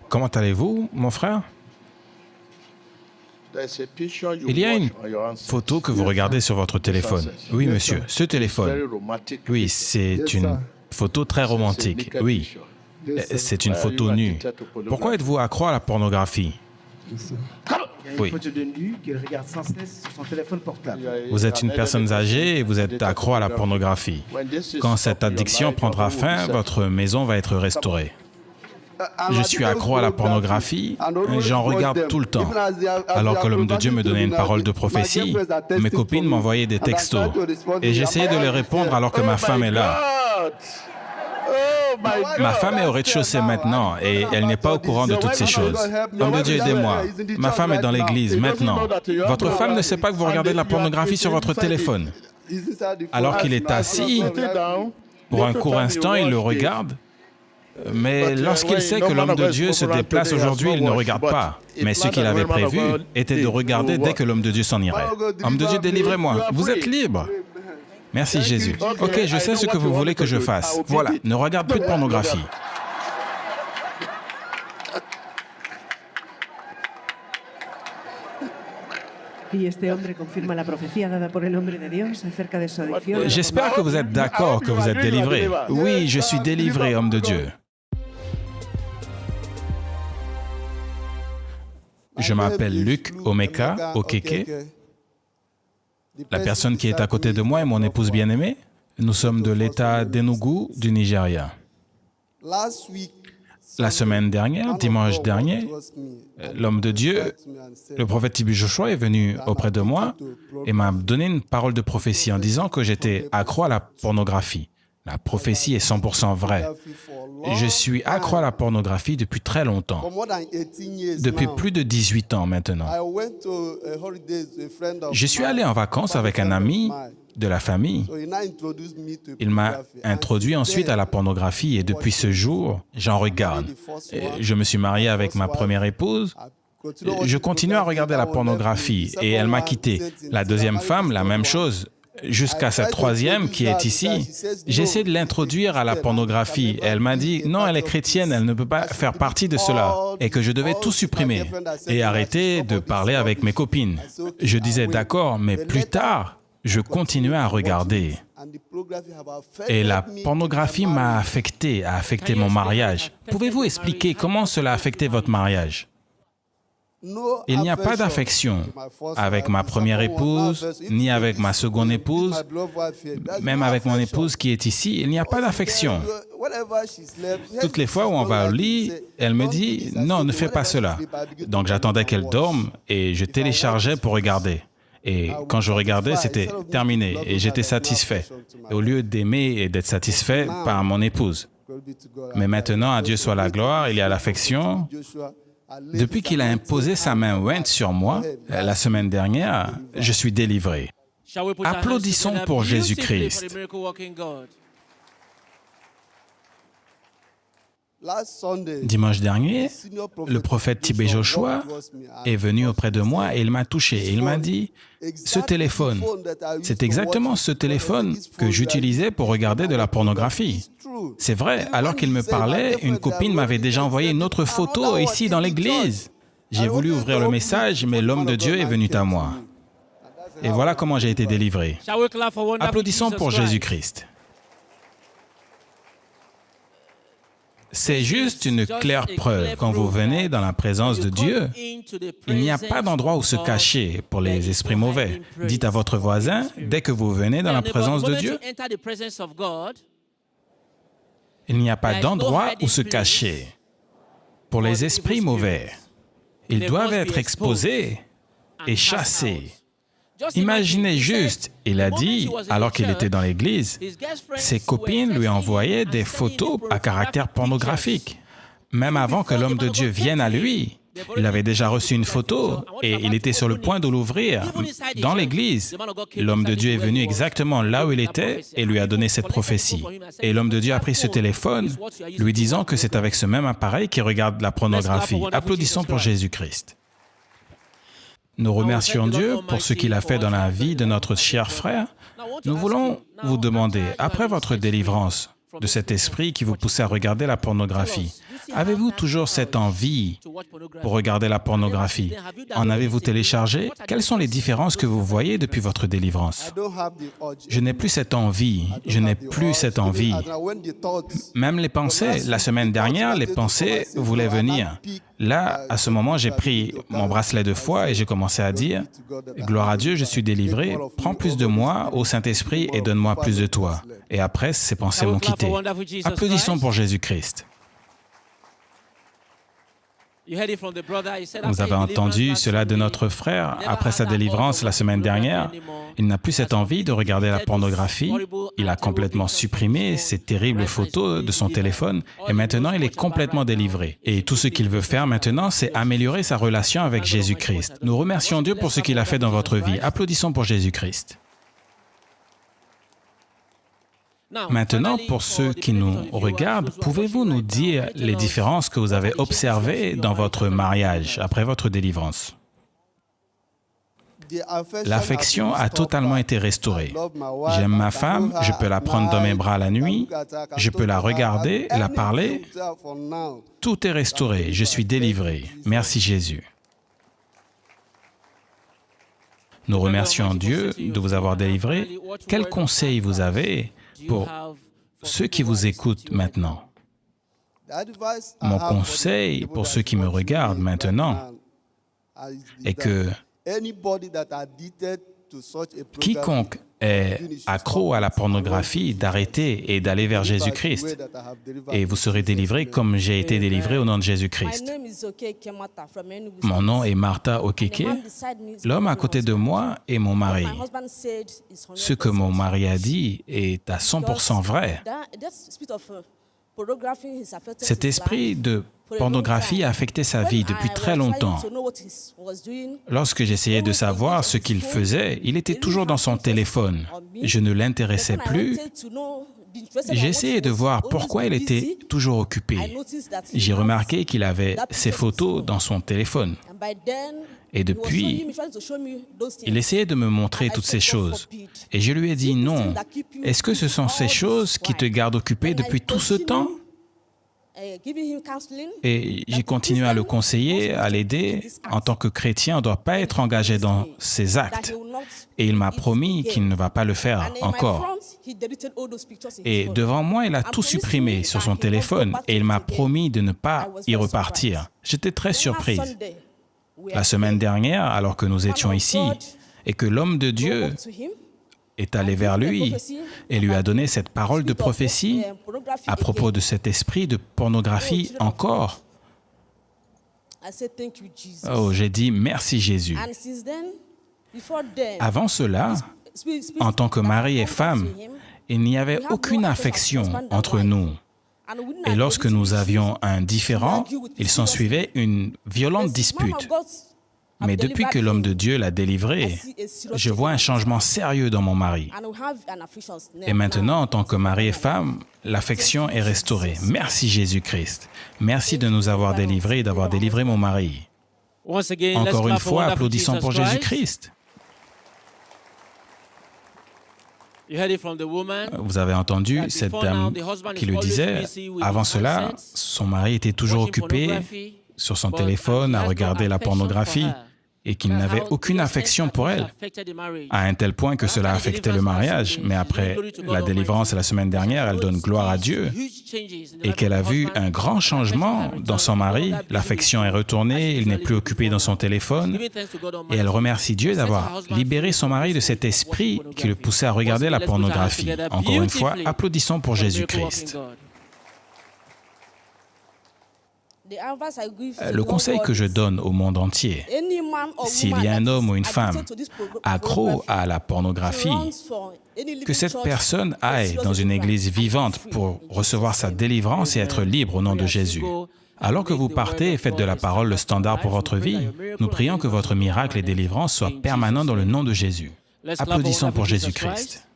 Comment allez-vous, mon frère? Il y a une photo que vous regardez sur votre téléphone. Oui, monsieur, ce téléphone. Oui, c'est une photo très romantique. Oui, c'est une photo nue. Pourquoi êtes-vous accro à la pornographie? Il y a une Oui. photo de nu qu'il regarde sans cesse sur son téléphone portable. Vous êtes une personne âgée et vous êtes accro à la pornographie. Quand cette addiction prendra fin, votre maison va être restaurée. Je suis accro à la pornographie, j'en regarde tout le temps. Alors que l'homme de Dieu me donnait une parole de prophétie, mes copines m'envoyaient des textos. Et j'essayais de les répondre alors que ma femme est là. Ma femme est au rez-de-chaussée maintenant et elle n'est pas au courant de toutes ces choses. Homme de Dieu, aidez-moi. Ma femme est dans l'église maintenant. Votre femme ne sait pas que vous regardez de la pornographie sur votre téléphone. Alors qu'il est assis, pour un court instant, il le regarde. Mais lorsqu'il sait que l'homme de Dieu se déplace aujourd'hui, il ne regarde pas. Mais ce qu'il avait prévu était de regarder dès que l'homme de Dieu s'en irait. Homme de Dieu, délivrez-moi. Vous êtes libre. Merci Jésus. Ok, je sais ce que vous voulez que je fasse. Voilà, ne regarde plus de pornographie. Y este hombre confirma la profecía dada por el hombre de Dios acerca de su adicción. J'espère que vous êtes d'accord, que vous êtes délivré. Oui, je suis délivré, homme de Dieu. Je m'appelle Luc Omeka Okeke. La personne qui est à côté de moi est mon épouse bien-aimée. Nous sommes de l'État d'Enugu du Nigeria. La semaine dernière, dimanche dernier, l'homme de Dieu, le prophète Tibi Joshua, est venu auprès de moi et m'a donné une parole de prophétie en disant que j'étais accro à la pornographie. La prophétie est 100% vraie. Je suis accro à la pornographie depuis très longtemps, depuis plus de 18 ans maintenant. Je suis allé en vacances avec un ami de la famille. Il m'a introduit ensuite à la pornographie et depuis ce jour, j'en regarde. Je me suis marié avec ma première épouse. Je continue à regarder la pornographie et elle m'a quitté. La deuxième femme, la même chose. Jusqu'à cette troisième qui est ici, j'essaie de l'introduire à la pornographie. Elle m'a dit, non, elle est chrétienne, elle ne peut pas faire partie de cela et que je devais tout supprimer et arrêter de parler avec mes copines. Je disais, d'accord, mais plus tard, je continuais à regarder. Et la pornographie m'a affecté, a affecté mon mariage. Pouvez-vous expliquer comment cela a affecté votre mariage? Il n'y a pas d'affection avec ma première épouse, ni avec ma seconde épouse, même avec mon épouse qui est ici, il n'y a pas d'affection. Toutes les fois où on va au lit, elle me dit « Non, ne fais pas cela ». Donc j'attendais qu'elle dorme et je téléchargeais pour regarder. Et quand je regardais, c'était terminé et j'étais satisfait, au lieu d'aimer et d'être satisfait par mon épouse. Mais maintenant, à Dieu soit la gloire, il y a l'affection. Depuis qu'il a imposé sa main ointe sur moi, la semaine dernière, je suis délivré. Applaudissons pour Jésus-Christ. Dimanche dernier, le prophète Tibi Joshua est venu auprès de moi et il m'a touché. Et il m'a dit, ce téléphone, c'est exactement ce téléphone que j'utilisais pour regarder de la pornographie. C'est vrai, alors qu'il me parlait, une copine m'avait déjà envoyé une autre photo ici dans l'église. J'ai voulu ouvrir le message, mais l'homme de Dieu est venu à moi. Et voilà comment j'ai été délivré. Applaudissons pour Jésus-Christ. C'est juste une claire preuve. Quand vous venez dans la présence de Dieu, il n'y a pas d'endroit où se cacher pour les esprits mauvais. Dites à votre voisin, dès que vous venez dans la présence de Dieu, il n'y a pas d'endroit où se cacher pour les esprits mauvais. Ils doivent être exposés et chassés. Imaginez juste, il a dit, alors qu'il était dans l'église, ses copines lui envoyaient des photos à caractère pornographique. Même avant que l'homme de Dieu vienne à lui, il avait déjà reçu une photo et il était sur le point de l'ouvrir. Dans l'église, l'homme de Dieu est venu exactement là où il était et lui a donné cette prophétie. Et l'homme de Dieu a pris ce téléphone, lui disant que c'est avec ce même appareil qu'il regarde la pornographie. Applaudissons pour Jésus-Christ. Nous remercions Dieu pour ce qu'il a fait dans la vie de notre cher frère. Nous voulons vous demander, après votre délivrance, de cet esprit qui vous poussait à regarder la pornographie. Avez-vous toujours cette envie pour regarder la pornographie? En avez-vous téléchargé? Quelles sont les différences que vous voyez depuis votre délivrance? Je n'ai plus cette envie. Je n'ai plus cette envie. Même les pensées, la semaine dernière, les pensées voulaient venir. Là, à ce moment, j'ai pris mon bracelet de foi et j'ai commencé à dire, « Gloire à Dieu, je suis délivré. Prends plus de moi, ô Saint-Esprit, et donne-moi plus de toi. » Et après, ces pensées m'ont quitté. Applaudissons pour Jésus-Christ. Vous avez entendu cela de notre frère après sa délivrance la semaine dernière. Il n'a plus cette envie de regarder la pornographie. Il a complètement supprimé ces terribles photos de son téléphone et maintenant il est complètement délivré. Et tout ce qu'il veut faire maintenant, c'est améliorer sa relation avec Jésus-Christ. Nous remercions Dieu pour ce qu'il a fait dans votre vie. Applaudissons pour Jésus-Christ. Maintenant, pour ceux qui nous regardent, pouvez-vous nous dire les différences que vous avez observées dans votre mariage après votre délivrance? L'affection a totalement été restaurée. J'aime ma femme, je peux la prendre dans mes bras la nuit, je peux la regarder, la parler. Tout est restauré, je suis délivré. Merci Jésus. Nous remercions Dieu de vous avoir délivré. Quel conseil vous avez pour ceux qui vous écoutent maintenant? Mon conseil pour ceux qui me regardent maintenant est que quiconque est accro à la pornographie, d'arrêter et d'aller vers Jésus-Christ. Et vous serez délivrés comme j'ai été délivré au nom de Jésus-Christ. Mon nom est Martha Okeke. L'homme à côté de moi est mon mari. Ce que mon mari a dit est à 100% vrai. Cet esprit de pornographie a affecté sa vie depuis très longtemps. Lorsque j'essayais de savoir ce qu'il faisait, il était toujours dans son téléphone. Je ne l'intéressais plus. J'essayais de voir pourquoi il était toujours occupé. J'ai remarqué qu'il avait ses photos dans son téléphone. Et depuis, il essayait de me montrer toutes ces choses. Et je lui ai dit non. Est-ce que ce sont ces choses qui te gardent occupé depuis tout ce temps? Et j'ai continué à le conseiller, à l'aider. En tant que chrétien, on ne doit pas être engagé dans ces actes. Et il m'a promis qu'il ne va pas le faire encore. Et devant moi, il a tout supprimé sur son téléphone et il m'a promis de ne pas y repartir. J'étais très surprise. La semaine dernière, alors que nous étions ici et que l'homme de Dieu est allé vers lui et lui a donné cette parole de prophétie à propos de cet esprit de pornographie encore. Oh, j'ai dit merci Jésus. Avant cela, en tant que mari et femme, il n'y avait aucune affection entre nous. Et lorsque nous avions un différend, il s'ensuivait une violente dispute. Mais depuis que l'homme de Dieu l'a délivré, je vois un changement sérieux dans mon mari. Et maintenant, en tant que mari et femme, l'affection est restaurée. Merci Jésus-Christ. Merci de nous avoir délivrés et d'avoir délivré mon mari. Encore une fois, applaudissons pour Jésus-Christ. Vous avez entendu cette dame qui le disait. Avant cela, son mari était toujours occupé sur son téléphone à regarder la pornographie et qu'il n'avait aucune affection pour elle, à un tel point que cela affectait le mariage. Mais après la délivrance la semaine dernière, elle donne gloire à Dieu et qu'elle a vu un grand changement dans son mari. L'affection est retournée, il n'est plus occupé dans son téléphone et elle remercie Dieu d'avoir libéré son mari de cet esprit qui le poussait à regarder la pornographie. Encore une fois, applaudissons pour Jésus-Christ. Le conseil que je donne au monde entier, s'il y a un homme ou une femme accro à la pornographie, que cette personne aille dans une église vivante pour recevoir sa délivrance et être libre au nom de Jésus. Alors que vous partez et faites de la parole le standard pour votre vie, nous prions que votre miracle et délivrance soient permanents dans le nom de Jésus. Applaudissons pour Jésus-Christ.